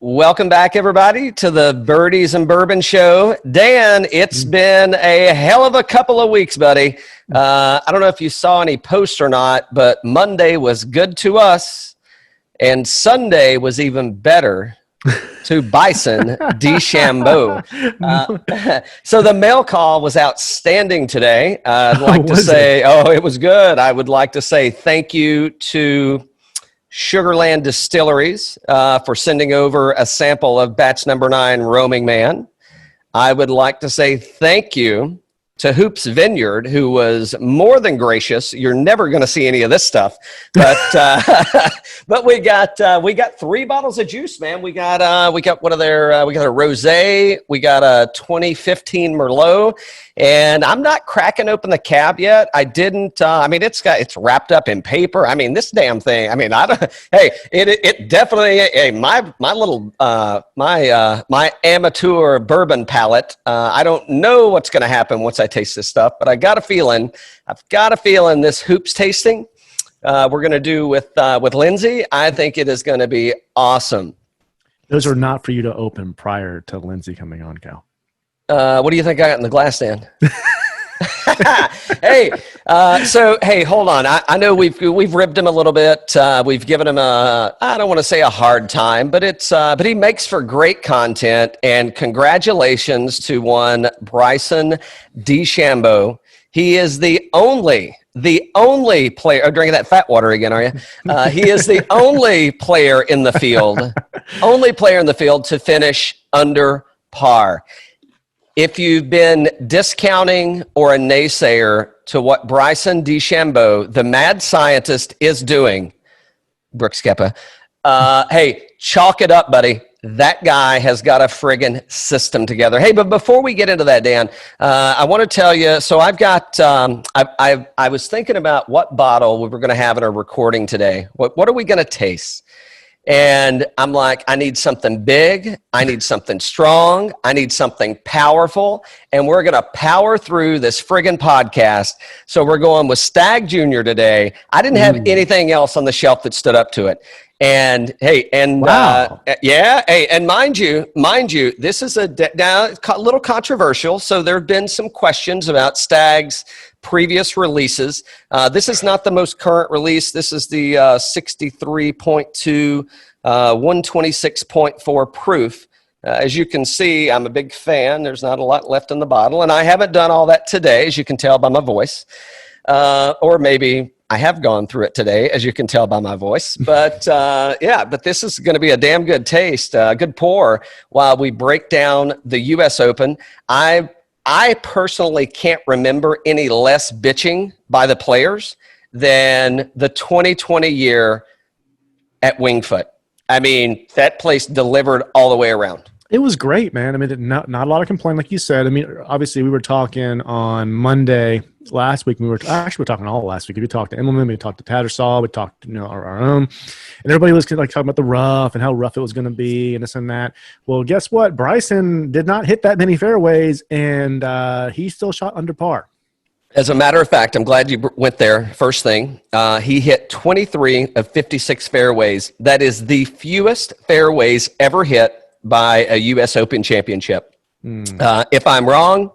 Welcome back, everybody, to the Birdies and Bourbon Show. Dan, it's been a hell of a couple of weeks, buddy. I don't know if you saw any posts or not, but Monday was good to us, and Sunday was even better to Bryson DeChambeau. So the mail call was outstanding today. I'd like to say, it was good. I would like to say thank you to Sugarland Distilleries for sending over a sample of batch number 9 Roaming Man. I would like to say thank you to Hoops Vineyard, who was more than gracious. You're never going to see any of this stuff, but but we got 3 bottles of juice, man. We got one of their we got a rosé, we got a 2015 Merlot, and I'm not cracking open the cab yet. I didn't. I mean, it's wrapped up in paper. I mean, this damn thing. I mean, I don't. Hey, it definitely. Hey, my little my amateur bourbon palate. I don't know what's going to happen once I taste this stuff, but I've got a feeling this hoops tasting we're going to do with Lindsay. I think it is going to be awesome. Those are not for you to open prior to Lindsay coming on, Cal. What do you think I got in the glass stand? Hey, hold on. I know we've ribbed him a little bit. We've given him I don't want to say a hard time, but but he makes for great content. And congratulations to one Bryson DeChambeau. He is the only player. Oh, drinking that fat water again, are you? He is the only player in the field to finish under par. If you've been discounting or a naysayer to what Bryson DeChambeau, the mad scientist, is doing, Brooks Koepka, hey, chalk it up, buddy. That guy has got a friggin' system together. Hey, but before we get into that, Dan, I want to tell you, so I've got, I was thinking about what bottle we were going to have in our recording today. What are we going to taste? And I'm like, I need something big. I need something strong. I need something powerful. And we're going to power through this friggin' podcast. So we're going with Stag Jr. today. I didn't have anything else on the shelf that stood up to it. And hey, and wow. Hey, and mind you, this is now it's a little controversial. So there have been some questions about Stag's previous releases. This is not the most current release. This is the 63.2, 126.4 proof. As you can see, I'm a big fan. There's not a lot left in the bottle, and I haven't done all that today, as you can tell by my voice, or maybe I have gone through it today, as you can tell by my voice. But but this is going to be a damn good taste, good pour while we break down the U.S. Open. I personally can't remember any less bitching by the players than the 2020 year at Winged Foot. I mean, that place delivered all the way around. It was great, man. I mean, not a lot of complaint, like you said. I mean, obviously, we were talking on Monday last week. We were talking all last week. We talked to Immelman, we talked to Tattersall, we talked to our own, and everybody was like talking about the rough and how rough it was going to be and this and that. Well, guess what? Bryson did not hit that many fairways, and he still shot under par. As a matter of fact, I'm glad you went there. First thing, he hit 23 of 56 fairways. That is the fewest fairways ever hit by a U.S. Open championship. If I'm wrong,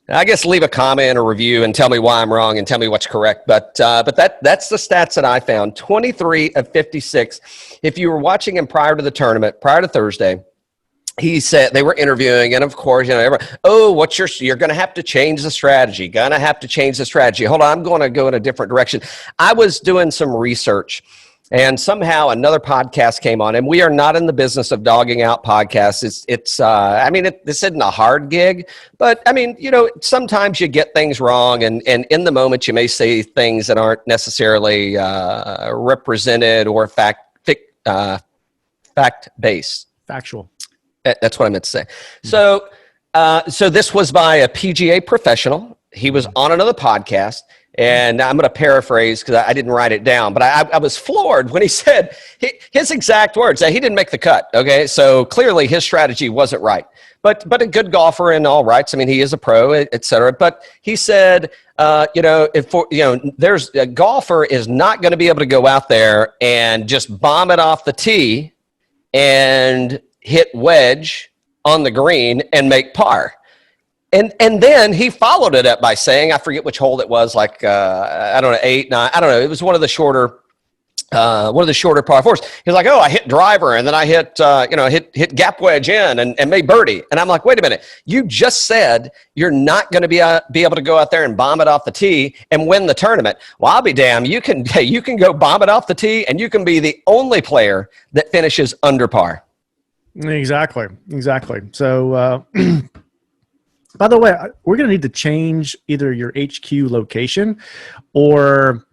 I guess leave a comment or review and tell me why I'm wrong and tell me what's correct. But that's the stats that I found. 23 of 56. If you were watching him prior to the tournament, prior to Thursday, he said they were interviewing, and of course, everyone, you're going to have to change the strategy. Hold on, I'm going to go in a different direction. I was doing some research. And somehow another podcast came on, and we are not in the business of dogging out podcasts. This isn't a hard gig, but I mean, sometimes you get things wrong, and in the moment you may say things that aren't necessarily represented or fact-based. Factual. That's what I meant to say. So this was by a PGA professional. He was on another podcast. And I'm going to paraphrase because I didn't write it down, but I was floored when he said his exact words that he didn't make the cut. Okay, so clearly his strategy wasn't right, but a good golfer in all rights. I mean, he is a pro, et cetera. But he said, there's a golfer is not going to be able to go out there and just bomb it off the tee and hit wedge on the green and make par. And then he followed it up by saying, I forget which hole it was, like, I don't know, 8, 9, I don't know. It was one of the shorter par fours. He's like, oh, I hit driver, and then I hit gap wedge in and made birdie. And I'm like, wait a minute. You just said you're not going to be able to go out there and bomb it off the tee and win the tournament. Well, I'll be damned. You can go bomb it off the tee, and you can be the only player that finishes under par. Exactly. So, by the way, we're going to need to change either your HQ location or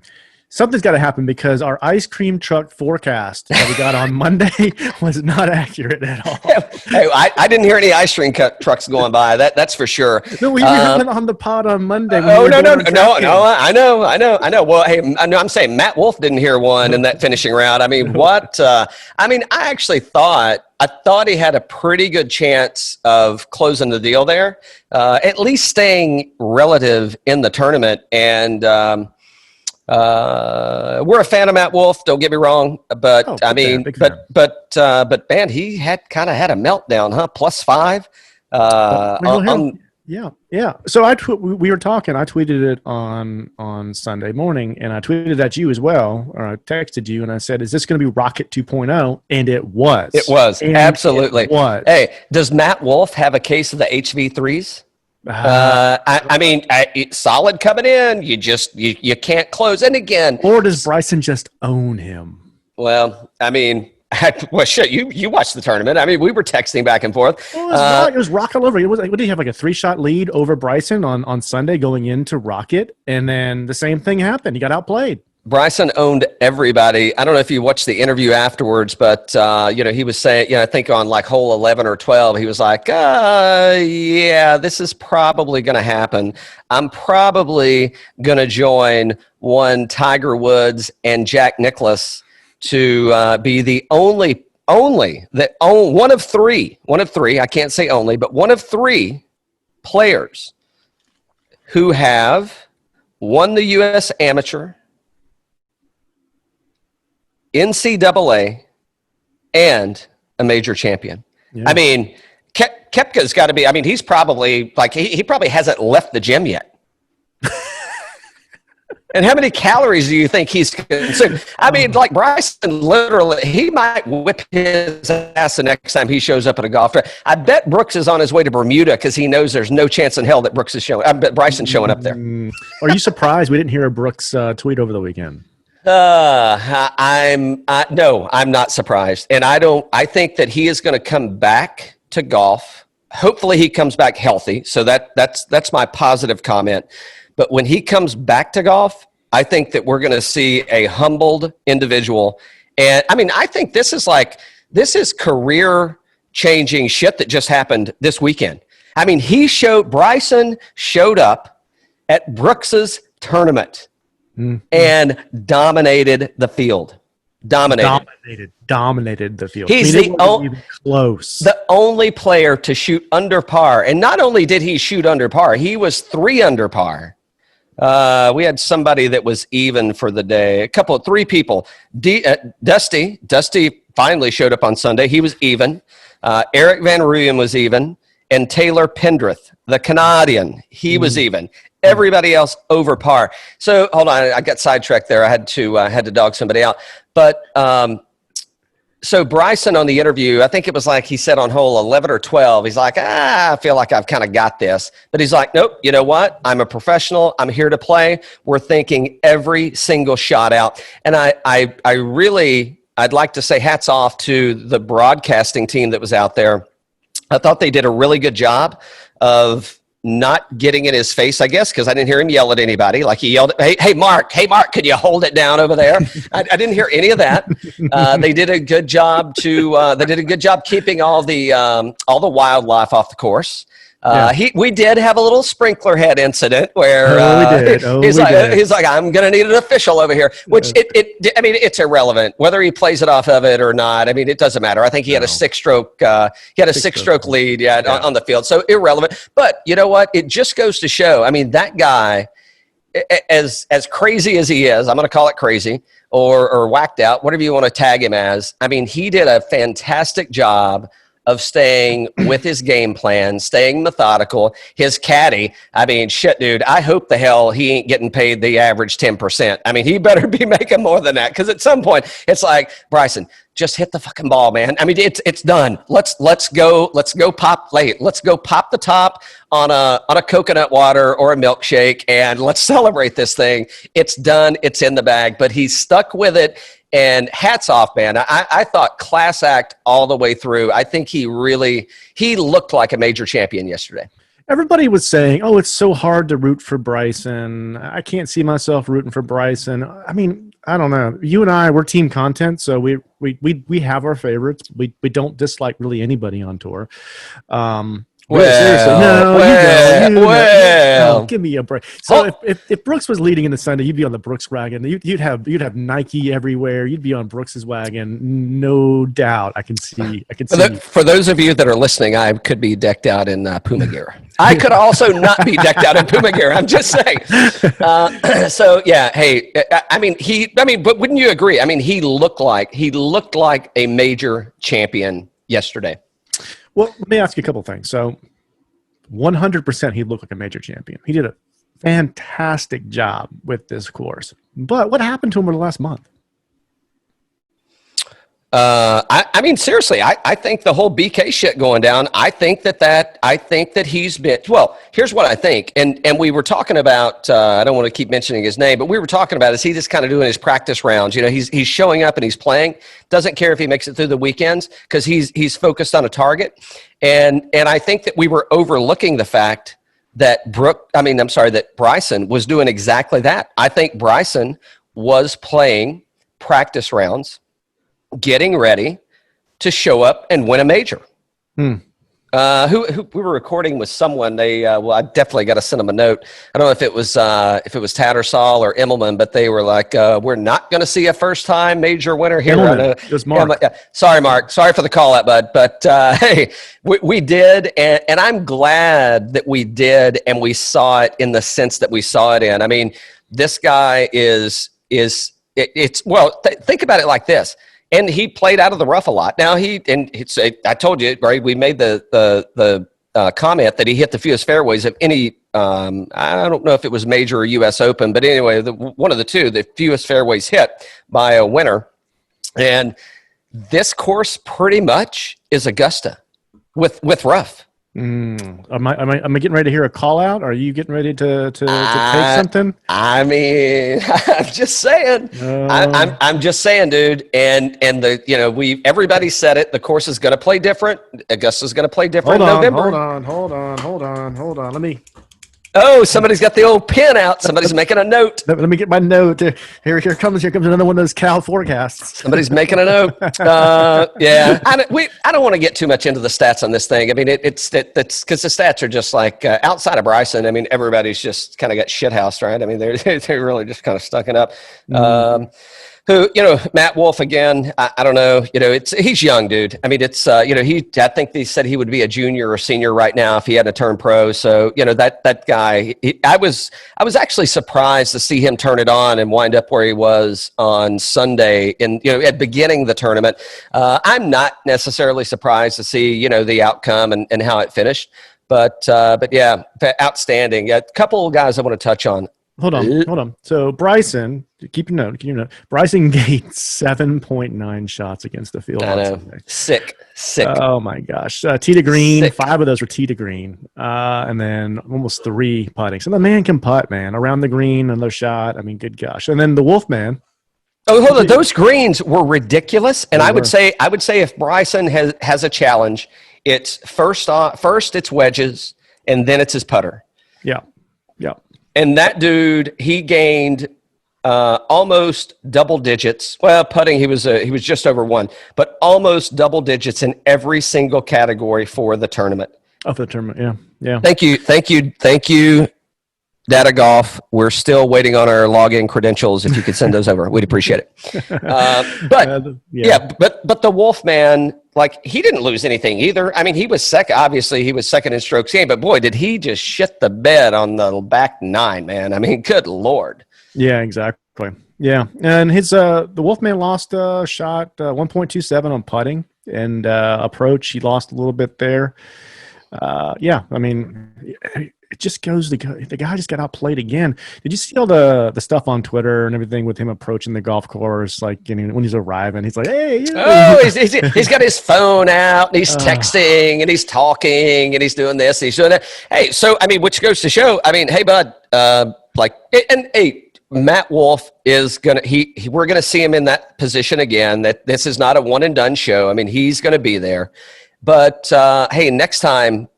something's got to happen, because our ice cream truck forecast that we got on Monday was not accurate at all. Hey, I didn't hear any ice cream trucks going by. That's for sure. No, we heard on the pod on Monday. No. I know. Well, hey, I'm saying Matt Wolff didn't hear one in that finishing round. I mean, what? I actually thought he had a pretty good chance of closing the deal there, at least staying relative in the tournament. And we're a fan of Matt Wolff, don't get me wrong, but but man, he had kind of had a meltdown, huh? +5. Yeah. So we were talking. I tweeted it on Sunday morning, and I tweeted at you as well, or I texted you, and I said, "Is this going to be Rocket 2.0?" And it was. It was, absolutely. It was. Hey, does Matt Wolff have a case of the HV3s? Solid coming in. You can't close. And again, or does Bryson just own him? Well, shit. You watched the tournament. We were texting back and forth. It was rock all over. It was like, what did he have, like a 3-shot lead over Bryson on Sunday going into Rocket, and then the same thing happened. He got outplayed. Bryson owned everybody. I don't know if you watched the interview afterwards, but he was saying, I think on like hole 11 or 12, he was like, yeah, this is probably going to happen. I'm probably going to join one Tiger Woods and Jack Nicklaus to be the one of three, I can't say only, but one of 3 players who have won the U.S. Amateur, NCAA, and a major champion. Yeah. Koepka's got to be, he's probably like, he probably hasn't left the gym yet. And how many calories do you think he's consumed? Like Bryson, literally, he might whip his ass the next time he shows up at a golf tournament. I bet Brooks is on his way to Bermuda because he knows there's no chance in hell that Bryson's showing up there. Are you surprised we didn't hear a Brooks tweet over the weekend? I'm not surprised. And I think that he is going to come back to golf. Hopefully he comes back healthy. So that's my positive comment. But when he comes back to golf, I think that we're going to see a humbled individual. And I think this is career changing shit that just happened this weekend. Bryson showed up at Brooks's tournament. Mm-hmm. And dominated the field. Dominated the field. He's the only player to shoot under par. And not only did he shoot under par, he was 3 under par. We had somebody that was even for the day. 3 people. Dusty finally showed up on Sunday. He was even. Eric Van Rooyen was even. And Taylor Pendrith, the Canadian, he was even. Everybody else over par. So hold on, I got sidetracked there. I had to dog somebody out. But so Bryson on the interview, I think it was like he said on hole 11 or 12, he's like, I feel like I've kind of got this. But he's like, nope, you know what? I'm a professional. I'm here to play. We're thinking every single shot out. And I'd like to say hats off to the broadcasting team that was out there. I thought they did a really good job of not getting in his face, I guess, because I didn't hear him yell at anybody. Like he yelled, hey, Mark, could you hold it down over there? I didn't hear any of that. They did a good job keeping all the wildlife off the course. We did have a little sprinkler head incident where he's like, I'm going to need an official over here, which it's irrelevant whether he plays it off of it or not. It doesn't matter. I think he had a 6-stroke, six-stroke lead on the field. So irrelevant, but you know what? It just goes to show, that guy, as crazy as he is, I'm going to call it crazy or whacked out, whatever you want to tag him as. He did a fantastic job of staying with his game plan, staying methodical. His caddy, I mean, shit, dude, I hope the hell he ain't getting paid the average 10%. I mean, he better be making more than that, because at some point it's like, Bryson, just hit the fucking ball, man. I mean, it's done. Let's go pop late. Let's go pop the top on a coconut water or a milkshake, and let's celebrate this thing. It's done. It's in the bag. But he's stuck with it. And hats off, man. I thought class act all the way through. I think he looked like a major champion yesterday. Everybody was saying, oh, it's so hard to root for Bryson. I can't see myself rooting for Bryson. I mean, I don't know. You and I, we're team content, so we have our favorites. We don't dislike really anybody on tour. Well, give me a break. So if Brooks was leading in the Sunday, you'd be on the Brooks wagon. You'd have Nike everywhere. You'd be on Brooks's wagon, no doubt. I can see. For those of you that are listening, I could be decked out in Puma gear. I could also not be decked out in Puma gear. I'm just saying. So yeah, hey, but wouldn't you agree? I mean, he looked like a major champion yesterday. Well, let me ask you a couple of things. So 100% he looked like a major champion. He did a fantastic job with this course. But what happened to him over the last month? I mean, seriously, I think the whole BK shit going down, I think that he's been, well, here's what I think. And we were talking about, I don't want to keep mentioning his name, but we were talking about, is he just kind of doing his practice rounds? You know, he's showing up and he's playing, doesn't care if he makes it through the weekends, because he's focused on a target. And I think that we were overlooking the fact that Bryson was doing exactly that. I think Bryson was playing practice rounds, getting ready to show up and win a major. Who we were recording with someone. They I definitely got to send them a note. I don't know if it was Tattersall or Immelman, but they were like, we're not going to see a first time major winner here. It was Mark. Sorry, Mark. Sorry for the call out, bud. But hey, we did, and I'm glad that we did, and we saw it in the sense that we saw it in. I mean, this guy think about it like this. And he played out of the rough a lot. Now I told you, right? We made the comment that he hit the fewest fairways of any. I don't know if it was major or U.S. Open, but anyway, one of the two, the fewest fairways hit by a winner. And this course pretty much is Augusta with rough. Am I getting ready to hear a call out? Are you getting ready to take something? I mean, I'm just saying. I'm just saying, dude. And everybody said it. The course is going to play different. Augusta's going to play different in November. Hold on. Let me. Oh, somebody's got the old pen out. Somebody's making a note. Let me get my note. Here comes another one of those Cal forecasts. Somebody's making a note. Yeah. I don't want to get too much into the stats on this thing. I mean, it's because the stats are just like outside of Bryson. I mean, everybody's just kind of got shithoused, right? I mean, they're really just kind of stuck it up. Matt Wolff again. I don't know. He's young, dude. I mean, I think they said he would be a junior or senior right now if he hadn't turned pro. So that guy. I was actually surprised to see him turn it on and wind up where he was on Sunday. At beginning the tournament, I'm not necessarily surprised to see the outcome and how it finished. But yeah, outstanding. A couple of guys I want to touch on. Hold on. So Bryson, keep your note. Bryson gained 7.9 shots against the field. I know. Sick. Oh my gosh. Tee to green. Sick. 5 of those were tee to green. And then almost 3 putting. So the man can putt, man. Around the green, another shot. I mean, good gosh. And then the Wolf man. Oh, hold on. Those greens were ridiculous. And I would say if Bryson has a challenge, it's first it's wedges, and then it's his putter. Yeah. And that dude, he gained almost double digits. Well, putting, he was just over 1, but almost double digits in every single category for the tournament. Oh, for the tournament, yeah. Thank you, Data Golf. We're still waiting on our login credentials. If you could send those over, we'd appreciate it. But the Wolf man, like, he didn't lose anything either. I mean, he was second. Obviously, he was second in strokes gained, but boy, did he just shit the bed on the back 9, man. I mean, good Lord. Yeah, exactly. Yeah, and his the Wolfman lost a shot 1.27 on putting. and approach. He lost a little bit there. Yeah, I mean, it just goes. The guy just got outplayed again. Did you see all the stuff on Twitter and everything with him approaching the golf course? Like, when he's arriving, he's like, "Hey!" He's got his phone out, and he's texting, and he's talking, and he's doing this, and he's doing that. Hey, so I mean, which goes to show. I mean, hey, bud, Matt Wolff is gonna. We're gonna see him in that position again. That this is not a one and done show. I mean, he's gonna be there. But hey, next time.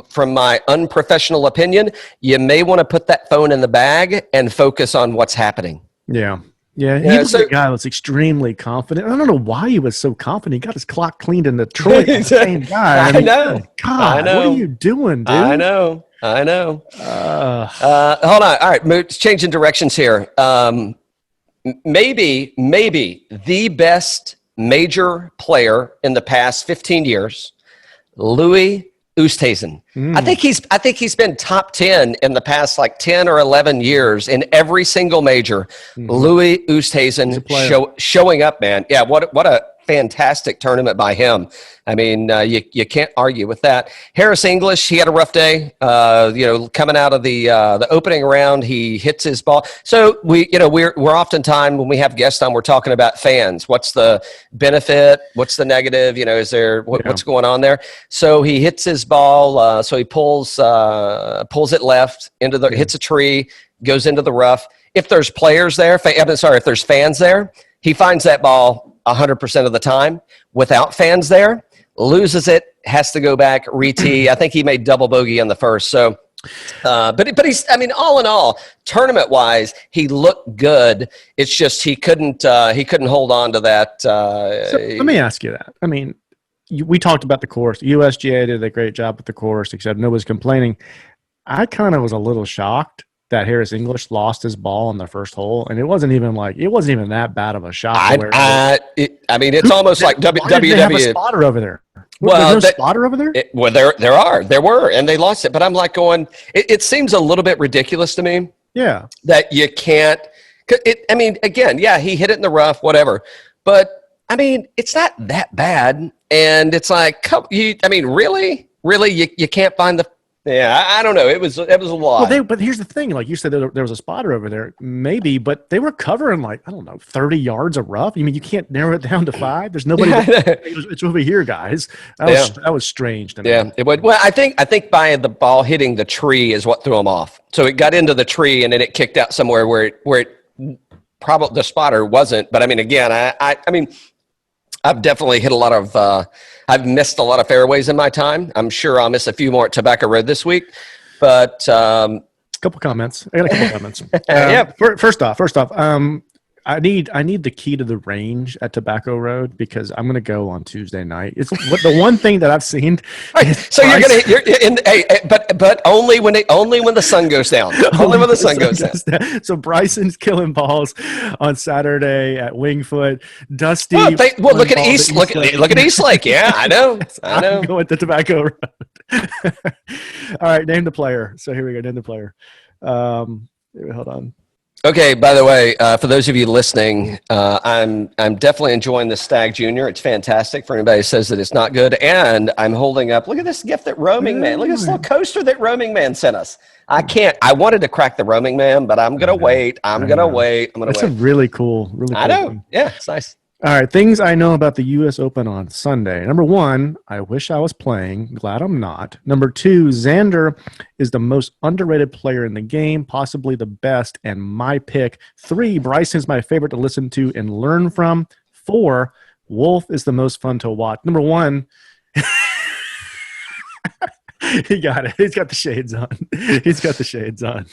From my unprofessional opinion, you may want to put that phone in the bag and focus on what's happening. Yeah. He was a guy that was extremely confident. I don't know why he was so confident. He got his clock cleaned in Detroit. The same guy. I know. God, what are you doing, dude? I know. Hold on. All right, changing directions here. Maybe the best major player in the past 15 years, Louis Oosthuizen. I think he's been top 10 in the past 10 or 11 years in every single major. Louis Oosthuizen showing up, man. Yeah, what a fantastic tournament by him. I mean, you can't argue with that. Harris English, he had a rough day. Coming out of the opening round, he hits his ball. So we're oftentimes when we have guests on, we're talking about fans. What's the benefit? What's the negative? Is there what's going on there? So he hits his ball. So he pulls it left into hits a tree, goes into the rough. If there's players there, if there's fans there, he finds that ball 100% of the time. Without fans there, loses it, has to go back, re-tee. I think he made double bogey on the first. So, but he's, I mean, all in all, tournament-wise, he looked good. It's just he couldn't hold on to that. So let me ask you that. I mean, we talked about the course. USGA did a great job with the course, except nobody's complaining. I kind of was a little shocked that Harris English lost his ball on the first hole, and it wasn't even that bad of a shot. I mean, it's almost like WWE. They have a spotter over there. Well, there's no spotter over there. There were, and they lost it. But I'm like going. It seems a little bit ridiculous to me. Yeah, that you can't. I mean, again, yeah, he hit it in the rough, whatever. But I mean, it's not that bad, and it's like, really, you can't find the. Yeah, I don't know. It was a lot. Well, but here's the thing. Like you said, there was a spotter over there, maybe, but they were covering 30 yards of rough. I mean, you can't narrow it down to 5. There's nobody. It's over here, guys. That was strange to me. Yeah, it would. Well, I think by the ball hitting the tree is what threw him off. So it got into the tree and then it kicked out somewhere where it probably the spotter wasn't. But I mean, again, I mean, I've definitely hit a lot of. I've missed a lot of fairways in my time. I'm sure I'll miss a few more at Tobacco Road this week. But couple comments. I got a couple comments. Yeah. First off, I need the key to the range at Tobacco Road because I'm going to go on Tuesday night. It's the one thing that I've seen. So you're in, but only when the sun goes down. Only when the sun goes down. So Bryson's killing balls on Saturday at Wingfoot. Dusty. Well, look at East. Look at East Lake. Yeah, I know. I'm going to Tobacco Road. All right, name the player. So here we go. Name the player. Hold on. Okay, by the way, for those of you listening, I'm definitely enjoying the Stag Junior. It's fantastic for anybody who says that it's not good. And I'm holding up, look at this gift that Roaming Man, look at this little coaster that Roaming Man sent us. I wanted to crack the Roaming Man, but I'm going to wait. That's a really cool. I know. Thing. Yeah, it's nice. All right, things I know about the U.S. Open on Sunday. Number 1, I wish I was playing. Glad I'm not. Number 2, Xander is the most underrated player in the game, possibly the best, and my pick. 3, Bryson's my favorite to listen to and learn from. 4, Wolff is the most fun to watch. Number 1, he got it. He's got the shades on.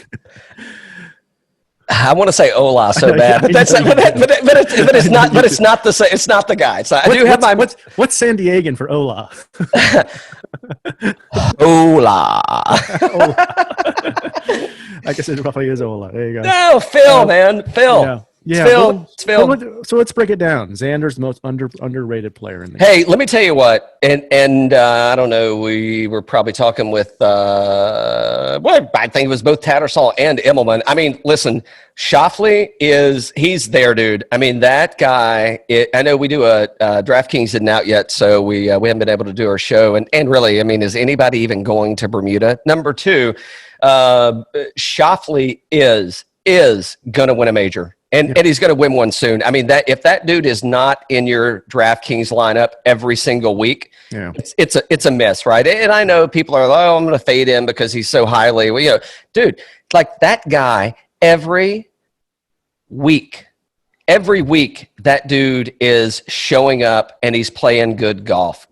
I want to say Ola so bad, but that's but it's not. But it's not the same. It's not the guy. So what's San Diegan for Ola? Ola. I guess it probably is Ola. There you go. No, Phil, man, Phil. Yeah. Yeah, Phil. It's Phil. So let's break it down. Xander's the most underrated player in the Hey, let me tell you what, and I don't know, we were probably talking with, well, I think it was both Tattersall and Immelman. I mean, listen, Schauffele he's there, dude. I mean, that guy, I know we do DraftKings isn't out yet, so we haven't been able to do our show. And really, I mean, is anybody even going to Bermuda? Number two, Schauffele is going to win a major. And he's going to win one soon. I mean, if that dude is not in your DraftKings lineup every single week, it's a miss, right? And I know people are like, oh, I'm going to fade him because he's so highly, well, dude, like that guy every week, that dude is showing up and he's playing good golf.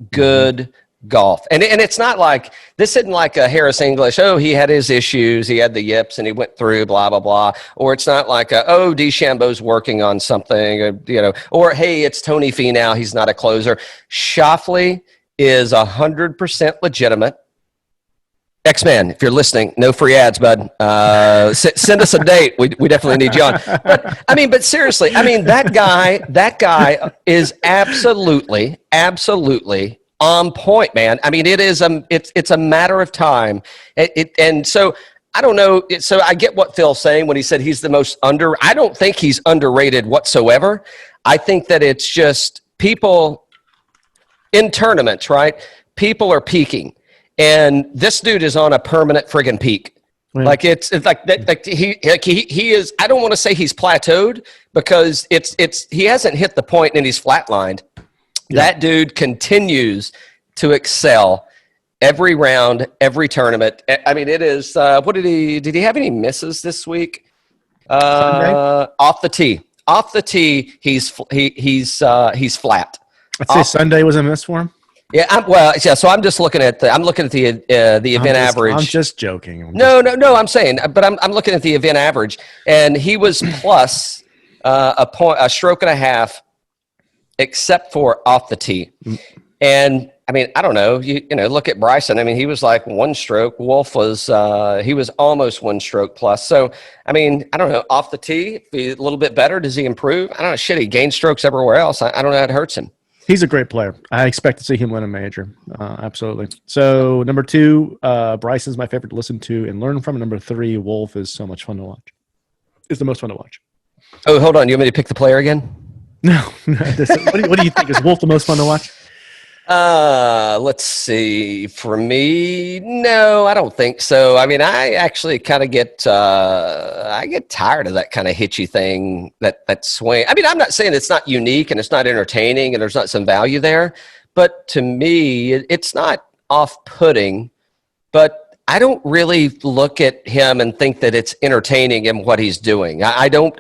And it's not like, this isn't like a Harris English, oh, he had his issues, he had the yips and he went through, blah, blah, blah. Or it's not like, DeChambeau's working on something, or hey, it's Tony Finau, he's not a closer. Schauffele is 100% legitimate. X-Man, if you're listening, no free ads, bud. Send us a date. We definitely need you on. But seriously, that guy is absolutely on point, man. I mean, it's a matter of time. And so I don't know. So I get what Phil's saying when he said he's the most I don't think he's underrated whatsoever. I think that it's just people in tournaments, right? People are peaking. And this dude is on a permanent friggin' peak. Right. Like it's like that. Like he is. I don't want to say he's plateaued because he hasn't hit the point and he's flatlined. Yeah. That dude continues to excel every round, every tournament. I mean, it is. What did he have any misses this week? Off the tee. He's flat. I'd say Sunday was a miss for him. Yeah, so I'm just looking at the event average. I'm just joking. No, I'm saying, but I'm looking at the event average, and he was plus a stroke and a half, except for off the tee. And I mean, I don't know. You know, look at Bryson. I mean, he was like one stroke. Wolff was he was almost one stroke plus. So I mean, I don't know. Off the tee, if he's a little bit better, does he improve? I don't know. Shit, he gained strokes everywhere else. I don't know how it hurts him. He's a great player. I expect to see him win a major. Absolutely. So number 2, Bryson's my favorite to listen to and learn from. And number 3, Wolff is so much fun to watch. It's the most fun to watch. Oh, hold on. You want me to pick the player again? No. What do you think? Is Wolff the most fun to watch? Let's see. For me, no, I don't think so. I mean, I actually kind of get tired of that kind of hitchy thing, that swing. I mean, I'm not saying it's not unique and it's not entertaining and there's not some value there, but to me, it's not off-putting, but I don't really look at him and think that it's entertaining in what he's doing. I don't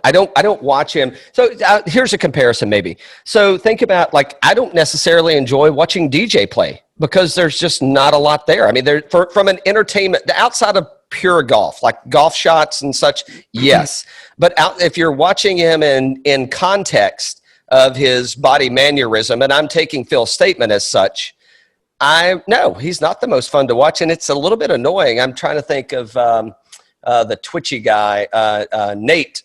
watch him. So here's a comparison maybe. So think about, like, I don't necessarily enjoy watching DJ play because there's just not a lot there. I mean, from an entertainment, outside of pure golf, like golf shots and such, yes. But if you're watching him in context of his body mannerism, and I'm taking Phil's statement as such, no, he's not the most fun to watch, and it's a little bit annoying. I'm trying to think of the twitchy guy, Nick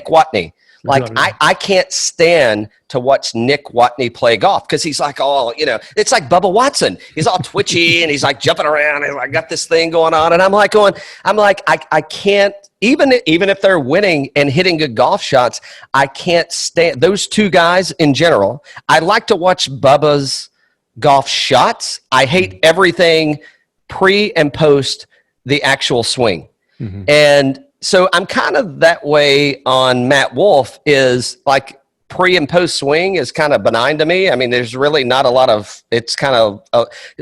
Watney. Like, I can't stand to watch Nick Watney play golf because he's like it's like Bubba Watson. He's all twitchy and he's like jumping around and I got this thing going on, and I can't. Even if they're winning and hitting good golf shots, I can't stand those two guys in general. I like to watch Bubba's golf shots. I hate everything pre and post the actual swing. Mm-hmm. And so I'm kind of that way on Matt Wolff, is like pre and post swing is kind of benign to me. I mean, there's really not a lot of, it's kind of,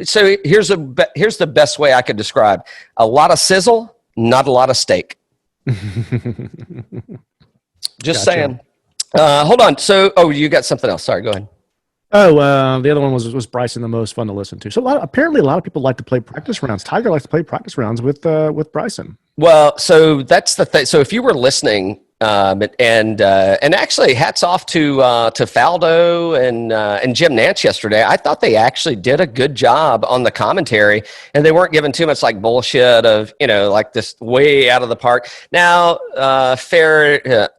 so here's the best way I could describe: a lot of sizzle, not a lot of steak. Just saying. Hold on. So, you got something else. Sorry, go ahead. The other one was Bryson the most fun to listen to. So apparently a lot of people like to play practice rounds. Tiger likes to play practice rounds with Bryson. Well, so that's the thing. So if you were listening And actually, hats off to Faldo and Jim Nantz yesterday. I thought they actually did a good job on the commentary, and they weren't giving too much like bullshit of like this way out of the park. Now, Faraday,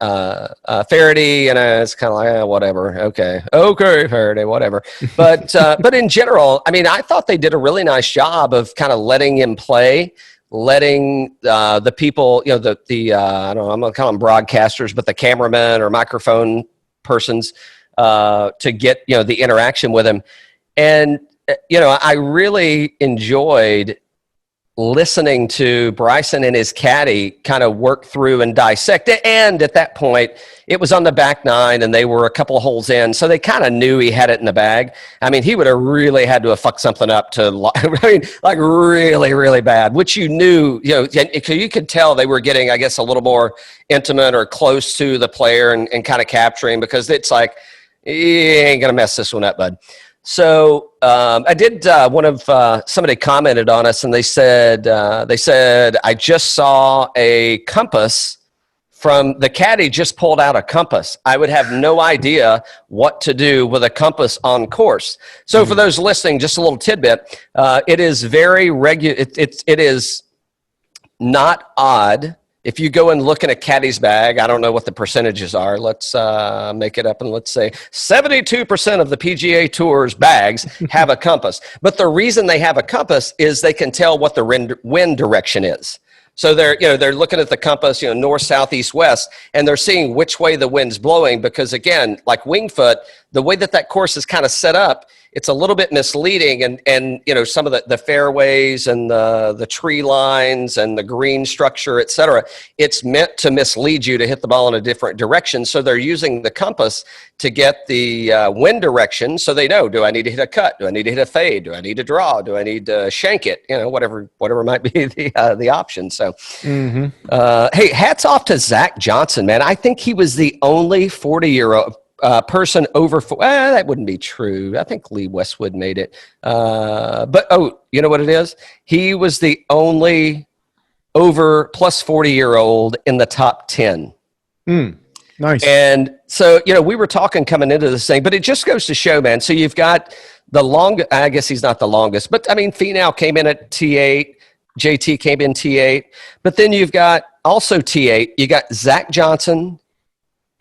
it's kind of like whatever. Okay, Faraday, whatever. But in general, I mean, I thought they did a really nice job of kind of letting him play. Letting the people, I don't know, I'm going to call them broadcasters, but the cameramen or microphone persons to get, the interaction with him. And, I really enjoyed listening to Bryson and his caddy kind of work through and dissect it. And at that point, it was on the back nine and they were a couple of holes in. So they kind of knew he had it in the bag. I mean, he would have really had to have fucked something up like really, really bad, which you knew, you could tell they were getting, I guess, a little more intimate or close to the player and kind of capturing, because it's like, you ain't going to mess this one up, bud. So I did. Somebody commented on us, and they said I just saw a compass from the caddy. Just pulled out a compass. I would have no idea what to do with a compass on course. So for those listening, just a little tidbit. It is very regular. It is not odd. If you go and look in a caddy's bag, I don't know what the percentages are. Let's make it up, and let's say 72% of the PGA Tour's bags have a compass. But the reason they have a compass is they can tell what the wind direction is. So they're looking at the compass, north, south, east, west, and they're seeing which way the wind's blowing, because again, like Winged Foot, the way that course is kind of set up, it's a little bit misleading, and some of the fairways and the tree lines and the green structure, et cetera, it's meant to mislead you to hit the ball in a different direction. So they're using the compass to get the wind direction, so they know, do I need to hit a cut? Do I need to hit a fade? Do I need to draw? Do I need to shank it? Whatever might be the option. So, hey, hats off to Zach Johnson, man. I think he was the only 40-year-old person over. That wouldn't be true. I think Lee Westwood made it. But you know what it is? He was the only over plus 40-year-old in the top 10. Nice. And so, we were talking coming into this thing, but it just goes to show, man. So you've got the longest, I guess he's not the longest, but I mean, Finau came in at T8, JT came in T8, but then you've got also T8, you got Zach Johnson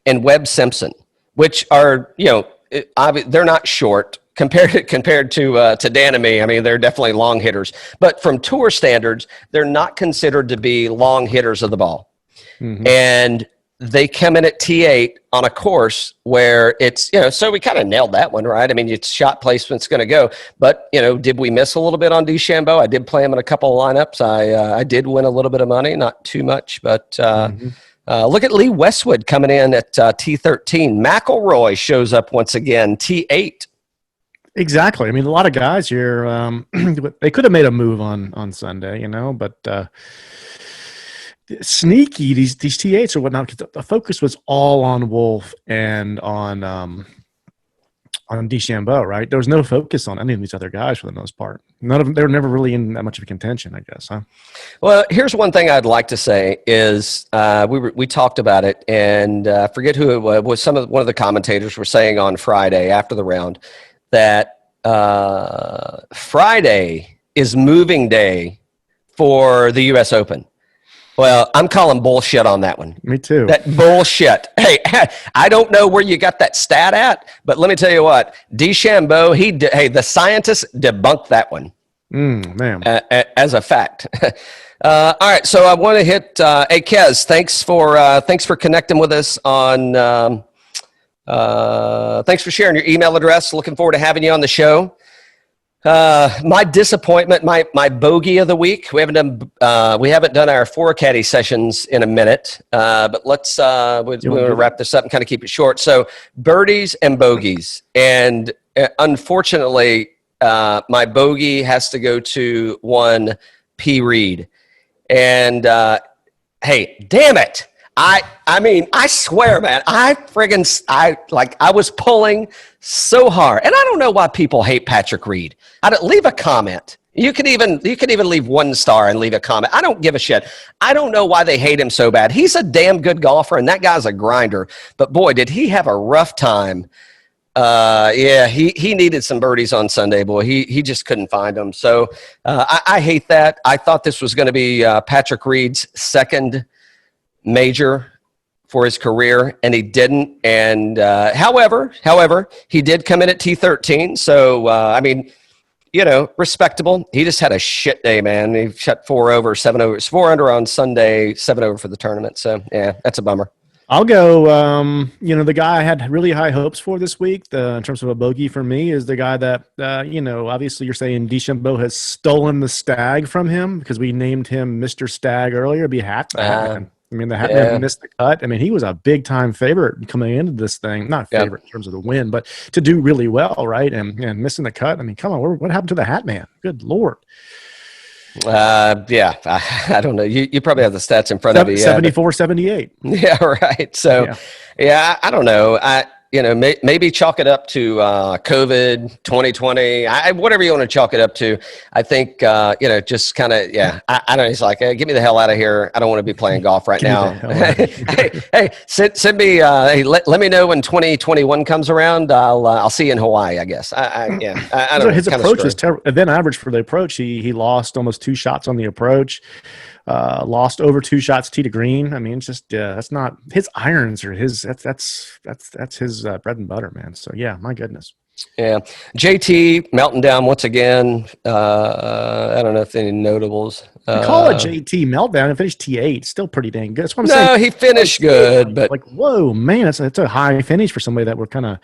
and Webb Simpson, which are, they're not short compared to Dan and me. I mean, they're definitely long hitters, but from tour standards, they're not considered to be long hitters of the ball. And they come in at T8 on a course where it's, so we kind of nailed that one, right? I mean, it's shot placement's going to go, but, did we miss a little bit on DeChambeau? I did play him in a couple of lineups. I did win a little bit of money, not too much, but look at Lee Westwood coming in at T13. McIlroy shows up once again, T8. Exactly. I mean, a lot of guys here, they could have made a move on Sunday, but sneaky, these T8s or whatnot, because the focus was all on Wolff and on DeChambeau, right? There was no focus on any of these other guys for the most part. None of them, they were never really in that much of a contention, I guess, huh? Well, here's one thing I'd like to say is we talked about it, and I forget who it was. One of the commentators were saying on Friday after the round that Friday is moving day for the U.S. Open. Well, I'm calling bullshit on that one. Me too. That bullshit. Hey, I don't know where you got that stat at, but let me tell you what. DeChambeau, the scientists debunked that one. Man. As a fact. All right, so I want to hit. Hey, Kez, thanks for connecting with us on. Thanks for sharing your email address. Looking forward to having you on the show. My disappointment, my bogey of the week. We haven't done our 4 caddy sessions in a minute, but we're going to wrap this up and kind of keep it short. So birdies and bogeys, and unfortunately, my bogey has to go to one P. Reed, and hey, damn it! I mean, I swear, man, I was pulling so hard, and I don't know why people hate Patrick Reed. Leave a comment. You can even leave 1 star and leave a comment. I don't give a shit. I don't know why they hate him so bad. He's a damn good golfer, and that guy's a grinder. But boy, did he have a rough time. He needed some birdies on Sunday, boy. He just couldn't find them. So I hate that. I thought this was going to be Patrick Reed's second major for his career, and he didn't. And however, he did come in at T13. So I mean, respectable. He just had a shit day, man. He shot 4 over, 7 over. It's 4 under on Sunday, 7 over for the tournament. So yeah, that's a bummer. I'll go. The guy I had really high hopes for this week, in terms of a bogey for me, is the guy that, obviously you're saying DeChambeau has stolen the stag from him because we named him Mr. Stag earlier. It'd be Hatman. I mean, the Hatman missed the cut. I mean, he was a big time favorite coming into this thing. Not favorite in terms of the win, but to do really well, right? And missing the cut. I mean, come on, what happened to the Hatman? Good Lord. I don't know. You probably have the stats in front of you. 74, 78. Yeah, right. So, I don't know. Maybe chalk it up to COVID, 2020, whatever you want to chalk it up to. I think, just kind of, I don't know. He's like, hey, get me the hell out of here. I don't want to be playing golf right now. hey, send me, let me know when 2021 comes around. I'll see you in Hawaii, I guess. I don't know. His approach was terrible. Event average for the approach, he lost almost 2 shots on the approach. Lost over 2 shots tee to green. I mean, it's just that's not his irons or his that's his bread and butter, man. So yeah, my goodness. Yeah, JT melting down once again. I don't know if any notables. Call it JT meltdown and finished T8. Still pretty dang good. That's what I'm saying. No, he finished good, but whoa, man, it's a high finish for somebody that we're kind of.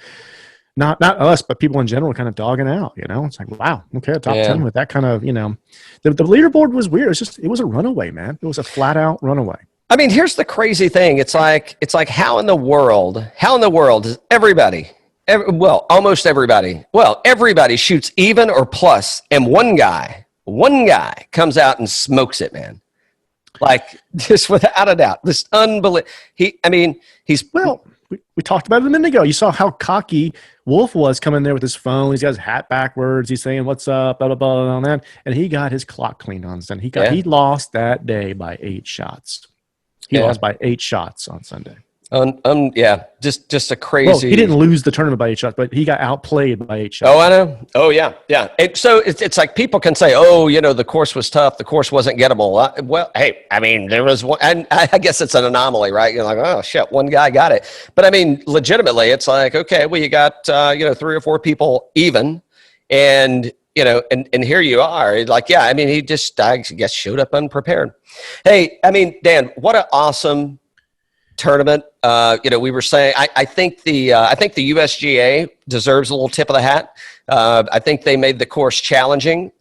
Not us, but people in general kind of dogging out, It's like, wow, okay, top 10 with that kind of, the leaderboard was weird. It was a runaway, man. It was a flat out runaway. I mean, here's the crazy thing. It's like how in the world is everybody, almost everybody, everybody shoots even or plus, and one guy comes out and smokes it, man. Like, just without a doubt, this unbelievable. We talked about it a minute ago. You saw how cocky Wolff was coming there with his phone. He's got his hat backwards. He's saying, "What's up?" Blah blah blah, and that. And he got his clock cleaned on Sunday. He lost that day by 8 shots. He lost by 8 shots on Sunday. Just a crazy. Well, he didn't lose the tournament by 8 shots, but he got outplayed by 8 shots. Oh, I know. Oh, yeah. So it's like people can say, "Oh, the course was tough. The course wasn't gettable." Well, hey, I mean, there was one, and I guess it's an anomaly, right? You're like, "Oh shit, one guy got it," but I mean, legitimately, it's like, okay, well, you got 3 or 4 people even, and and here you are. Like, yeah, I mean, he just, I guess, showed up unprepared. Hey, I mean, Dan, what an awesome tournament. We were saying, I think the USGA deserves a little tip of the hat. I think they made the course challenging.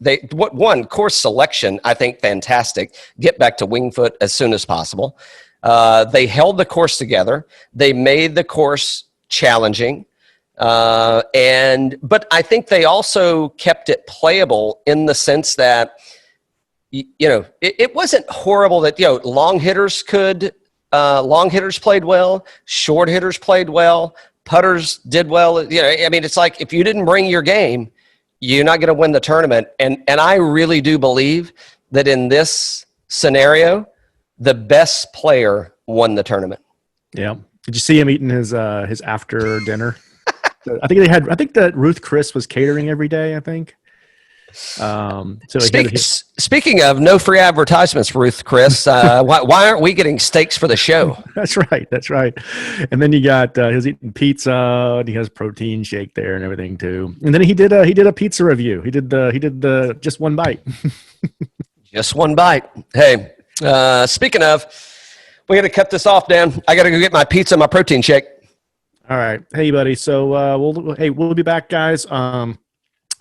Course selection, I think fantastic. Get back to Winged Foot as soon as possible. They held the course together. They made the course challenging. But I think they also kept it playable in the sense that, it wasn't horrible that, long hitters played well, short hitters played well, putters did well. I mean, it's like, if you didn't bring your game, you're not going to win the tournament. And I really do believe that in this scenario, the best player won the tournament. Yeah. Did you see him eating his after dinner? I think that Ruth Chris was catering every day, I think. Speaking of no free advertisements, Ruth Chris, why aren't we getting steaks for the show? That's right. And then you got he was eating pizza, and he has protein shake there and everything too. And then he did a pizza review. He did the just one bite. Just one bite. Hey, speaking of, we got to cut this off, Dan. I got to go get my pizza and my protein shake. All right. Hey, buddy. So we'll be back, guys.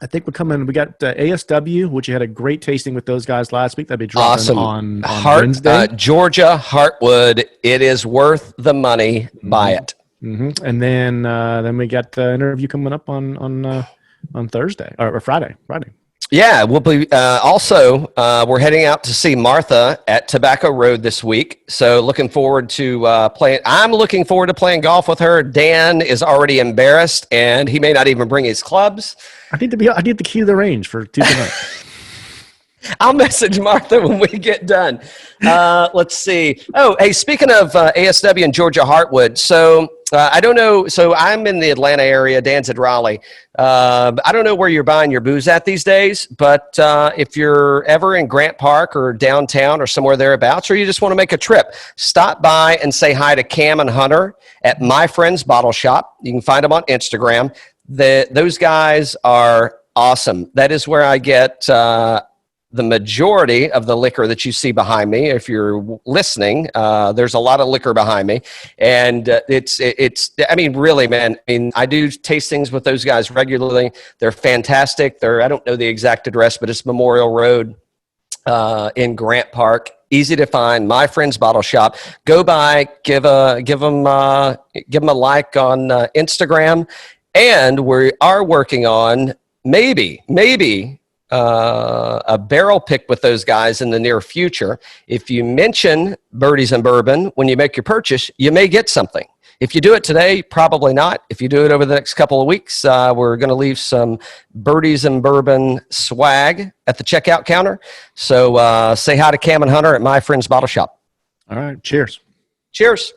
I think we're coming. We got ASW, which you had a great tasting with those guys last week. That'll be dropping on Wednesday. Georgia Heartwood. It is worth the money. Buy it. Mm-hmm. And then we got the interview coming up on Thursday or Friday. Yeah, we'll be also we're heading out to see Martha at Tobacco Road this week. So looking forward to playing. I'm looking forward to playing golf with her. Dan is already embarrassed, and he may not even bring his clubs. I need the key to the range for Tuesday night. I'll message Martha when we get done. Let's see. Oh, hey, speaking of ASW and Georgia Heartwood, so I don't know. So I'm in the Atlanta area. Dan's at Raleigh. I don't know where you're buying your booze at these days, but if you're ever in Grant Park or downtown or somewhere thereabouts, or you just want to make a trip, stop by and say hi to Cam and Hunter at My Friend's Bottle Shop. You can find them on Instagram. Those guys are awesome. That is where I get the majority of the liquor that you see behind me. If you're listening, there's a lot of liquor behind me, and it's. I mean, really, man. I mean, I do tastings with those guys regularly. They're fantastic. I don't know the exact address, but it's Memorial Road in Grant Park. Easy to find. My Friend's Bottle Shop. Go by, give them a like on Instagram, and we are working on maybe a barrel pick with those guys in the near future. If you mention Birdies and Bourbon when you make your purchase, you may get something. If you do it today, probably not. If you do it over the next couple of weeks, we're going to leave some Birdies and Bourbon swag at the checkout counter. So say hi to Cam and Hunter at My Friend's Bottle Shop. All right. Cheers. Cheers.